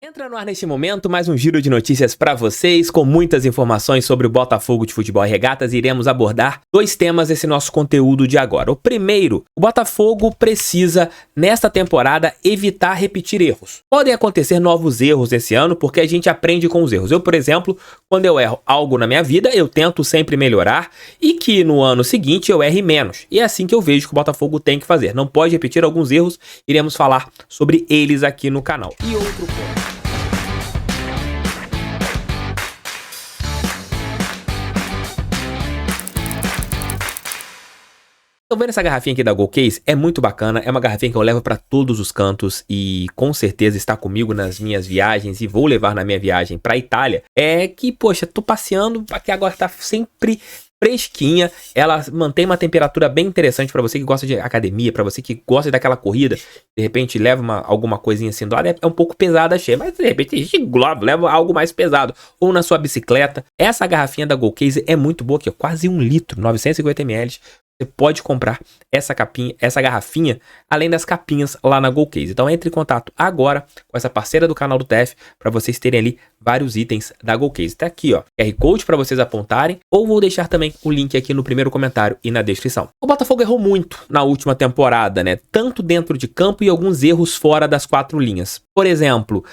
Entra no ar neste momento mais um giro de notícias para vocês, com muitas informações sobre o Botafogo de Futebol e Regatas, e iremos abordar dois temas nesse nosso conteúdo de agora. O primeiro, o Botafogo precisa, nesta temporada, evitar repetir erros. Podem acontecer novos erros esse ano, porque a gente aprende com os erros. Eu, por exemplo, quando eu erro algo na minha vida, eu tento sempre melhorar, e que no ano seguinte eu erre menos. E é assim que eu vejo que o Botafogo tem que fazer. Não pode repetir alguns erros, iremos falar sobre eles aqui no canal. E outro ponto. Tô vendo essa garrafinha aqui da GoCase? É muito bacana, é uma garrafinha que eu levo pra todos os cantos e com certeza está comigo nas minhas viagens e vou levar na minha viagem pra Itália. É que, poxa, tô passeando, aqui agora tá sempre fresquinha, ela mantém uma temperatura bem interessante pra você que gosta de academia, pra você que gosta daquela corrida, de repente leva alguma coisinha assim do lado, é um pouco pesada cheia, mas de repente a gente leva algo mais pesado, ou na sua bicicleta. Essa garrafinha da GoCase é muito boa aqui, ó, quase 1 litro, 950 ml. Você pode comprar essa garrafinha, além das capinhas lá na GoCase. Então entre em contato agora com essa parceira do canal do TF para vocês terem ali vários itens da GoCase. Tá aqui, ó, QR Code para vocês apontarem, ou vou deixar também o link aqui no primeiro comentário e na descrição. O Botafogo errou muito na última temporada, né? Tanto dentro de campo e alguns erros fora das 4 linhas. Por exemplo,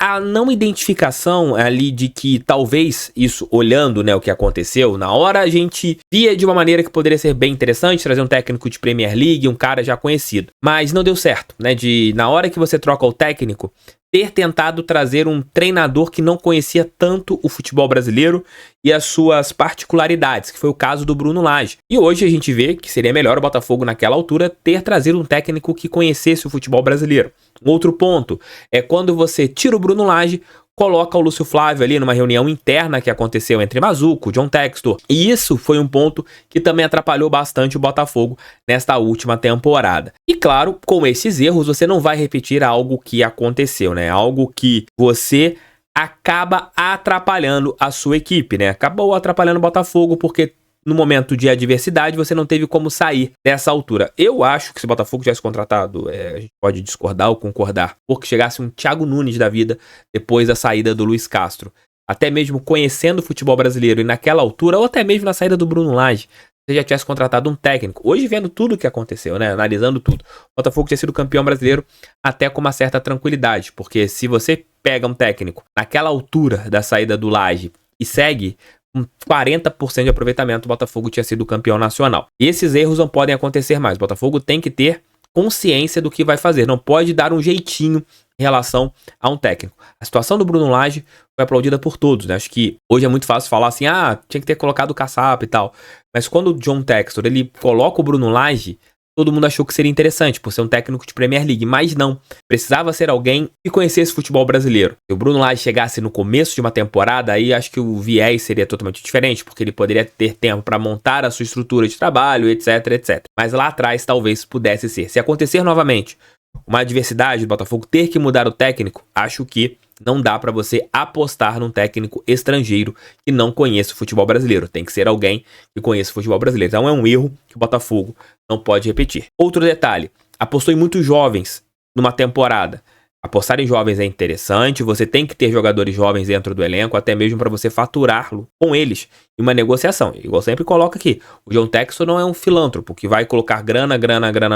a não identificação ali de que talvez isso, olhando, né, o que aconteceu, na hora a gente via de uma maneira que poderia ser bem interessante, trazer um técnico de Premier League, um cara já conhecido. Mas não deu certo, né, na hora que você troca o técnico, ter tentado trazer um treinador que não conhecia tanto o futebol brasileiro e as suas particularidades, que foi o caso do Bruno Lage. E hoje a gente vê que seria melhor o Botafogo naquela altura ter trazido um técnico que conhecesse o futebol brasileiro. Outro ponto é quando você tira o Bruno Lage, coloca o Lúcio Flávio ali numa reunião interna que aconteceu entre Mazuco, John Textor. E isso foi um ponto que também atrapalhou bastante o Botafogo nesta última temporada. E claro, com esses erros você não vai repetir algo que aconteceu, né? Algo que você acaba atrapalhando a sua equipe, né? Acabou atrapalhando o Botafogo porque no momento de adversidade, você não teve como sair dessa altura. Eu acho que se o Botafogo tivesse contratado, a gente pode discordar ou concordar, porque chegasse um Thiago Nunes da vida depois da saída do Luiz Castro, até mesmo conhecendo o futebol brasileiro e naquela altura, ou até mesmo na saída do Bruno Lage, você já tivesse contratado um técnico. Hoje, vendo tudo o que aconteceu, né, analisando tudo, o Botafogo tinha sido campeão brasileiro até com uma certa tranquilidade, porque se você pega um técnico naquela altura da saída do Lage e segue com 40% de aproveitamento, o Botafogo tinha sido campeão nacional. E esses erros não podem acontecer mais. O Botafogo tem que ter consciência do que vai fazer. Não pode dar um jeitinho em relação a um técnico. A situação do Bruno Lage foi aplaudida por todos, né? Acho que hoje é muito fácil falar assim, tinha que ter colocado o Caçapa e tal. Mas quando o John Textor, ele coloca o Bruno Lage, todo mundo achou que seria interessante, por ser um técnico de Premier League, mas não. Precisava ser alguém que conhecesse futebol brasileiro. Se o Bruno Lage chegasse no começo de uma temporada, aí acho que o viés seria totalmente diferente, porque ele poderia ter tempo para montar a sua estrutura de trabalho, etc, etc. Mas lá atrás talvez pudesse ser. Se acontecer novamente uma adversidade do Botafogo ter que mudar o técnico, acho que não dá para você apostar num técnico estrangeiro que não conheça o futebol brasileiro. Tem que ser alguém que conheça o futebol brasileiro. Então é um erro que o Botafogo não pode repetir. Outro detalhe, apostou em muitos jovens numa temporada. Apostar em jovens é interessante, você tem que ter jogadores jovens dentro do elenco, até mesmo para você faturá-lo com eles em uma negociação. Igual sempre coloca aqui, o John Textor não é um filântropo que vai colocar grana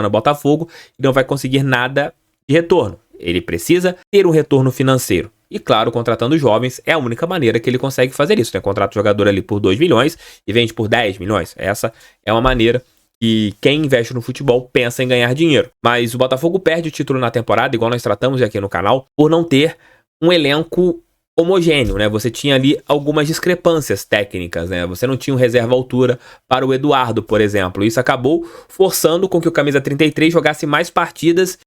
no Botafogo e não vai conseguir nada de retorno. Ele precisa ter um retorno financeiro. E claro, contratando jovens é a única maneira que ele consegue fazer isso, né? Contrata o jogador ali por 2 milhões e vende por 10 milhões. Essa é uma maneira que quem investe no futebol pensa em ganhar dinheiro. Mas o Botafogo perde o título na temporada, igual nós tratamos aqui no canal, por não ter um elenco homogêneo, né? Você tinha ali algumas discrepâncias técnicas, né? Você não tinha um reserva altura para o Eduardo, por exemplo. Isso acabou forçando com que o camisa 33 jogasse mais partidas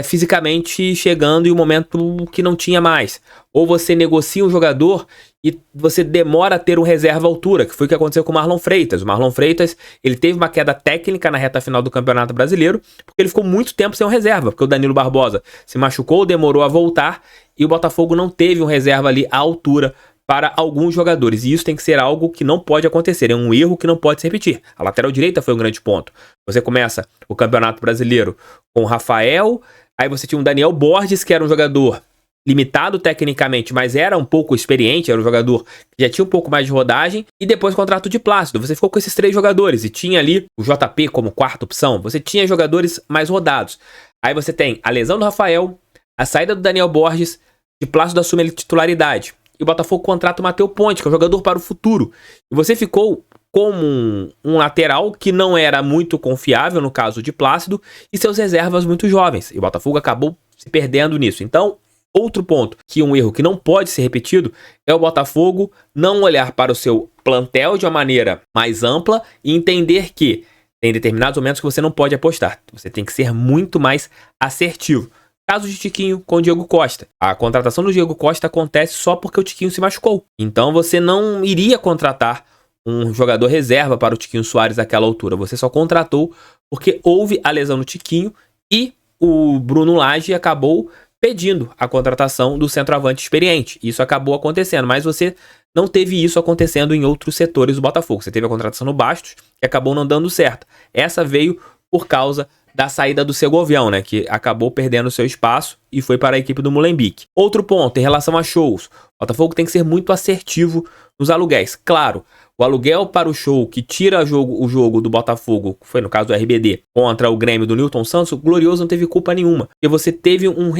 fisicamente chegando em um momento que não tinha mais. Ou você negocia um jogador e você demora a ter um reserva altura, que foi o que aconteceu com o Marlon Freitas. O Marlon Freitas, ele teve uma queda técnica na reta final do Campeonato Brasileiro, porque ele ficou muito tempo sem um reserva, porque o Danilo Barbosa se machucou, demorou a voltar, e o Botafogo não teve um reserva ali à altura para alguns jogadores. E isso tem que ser algo que não pode acontecer, é um erro que não pode se repetir. A lateral direita foi um grande ponto. Você começa o Campeonato Brasileiro com o Rafael, aí você tinha um Daniel Borges, que era um jogador limitado tecnicamente, mas era um pouco experiente, era um jogador que já tinha um pouco mais de rodagem, e depois contrato de Plácido. Você ficou com esses 3 jogadores, e tinha ali o JP como quarta opção, você tinha jogadores mais rodados. Aí você tem a lesão do Rafael, a saída do Daniel Borges, de Plácido assume a titularidade, e o Botafogo contrata o Matheus Ponte, que é um jogador para o futuro. E você ficou como um lateral que não era muito confiável no caso de Plácido, e seus reservas muito jovens. E o Botafogo acabou se perdendo nisso. Então, outro ponto, que um erro que não pode ser repetido, é o Botafogo não olhar para o seu plantel de uma maneira mais ampla e entender que tem determinados momentos que você não pode apostar. Você tem que ser muito mais assertivo. Caso de Tiquinho com o Diego Costa. A contratação do Diego Costa acontece só porque o Tiquinho se machucou. Então você não iria contratar um jogador reserva para o Tiquinho Soares naquela altura. Você só contratou porque houve a lesão no Tiquinho e o Bruno Lage acabou pedindo a contratação do centroavante experiente. Isso acabou acontecendo, mas você não teve isso acontecendo em outros setores do Botafogo. Você teve a contratação no Bastos, que acabou não dando certo. Essa veio por causa da saída do Segovião, né, que acabou perdendo seu espaço e foi para a equipe do Molenbeek. Outro ponto, em relação a shows. O Botafogo tem que ser muito assertivo nos aluguéis. Claro, o aluguel para o show que tira o jogo do Botafogo, foi no caso do RBD, contra o Grêmio do Newton Santos, o Glorioso não teve culpa nenhuma. Porque você teve um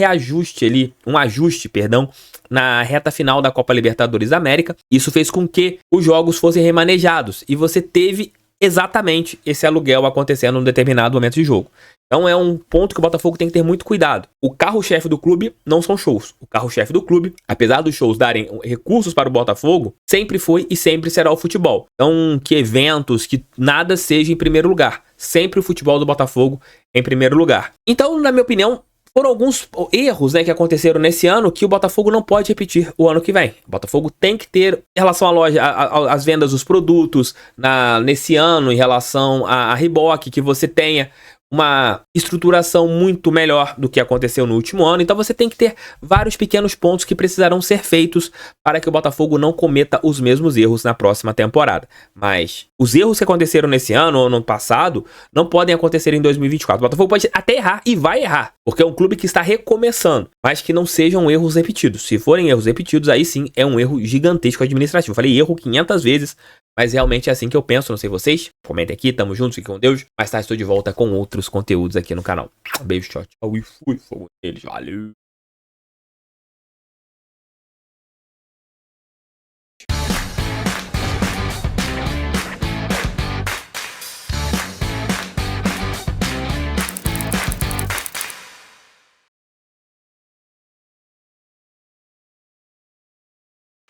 ajuste, na reta final da Copa Libertadores da América. Isso fez com que os jogos fossem remanejados. E você teve exatamente esse aluguel acontecendo num determinado momento de jogo. Então é um ponto que o Botafogo tem que ter muito cuidado. O carro-chefe do clube não são shows. O carro-chefe do clube, apesar dos shows darem recursos para o Botafogo, sempre foi e sempre será o futebol. Então que eventos, que nada seja em primeiro lugar. Sempre o futebol do Botafogo em primeiro lugar. Então, na minha opinião, foram alguns erros, né, que aconteceram nesse ano que o Botafogo não pode repetir o ano que vem. O Botafogo tem que ter, em relação à loja, às vendas dos produtos, nesse ano, em relação a reboque, que você tenha uma estruturação muito melhor do que aconteceu no último ano. Então você tem que ter vários pequenos pontos que precisarão ser feitos para que o Botafogo não cometa os mesmos erros na próxima temporada. Mas os erros que aconteceram nesse ano ou no passado não podem acontecer em 2024. O Botafogo pode até errar e vai errar, porque é um clube que está recomeçando, mas que não sejam erros repetidos. Se forem erros repetidos, aí sim é um erro gigantesco administrativo. Eu falei erro 500 vezes, mas realmente é assim que eu penso, não sei vocês. Comentem aqui, tamo juntos, fiquem com Deus. Mais tarde estou de volta com outros conteúdos aqui no canal. Beijo, tchau, tchau e fui, fogo deles, valeu.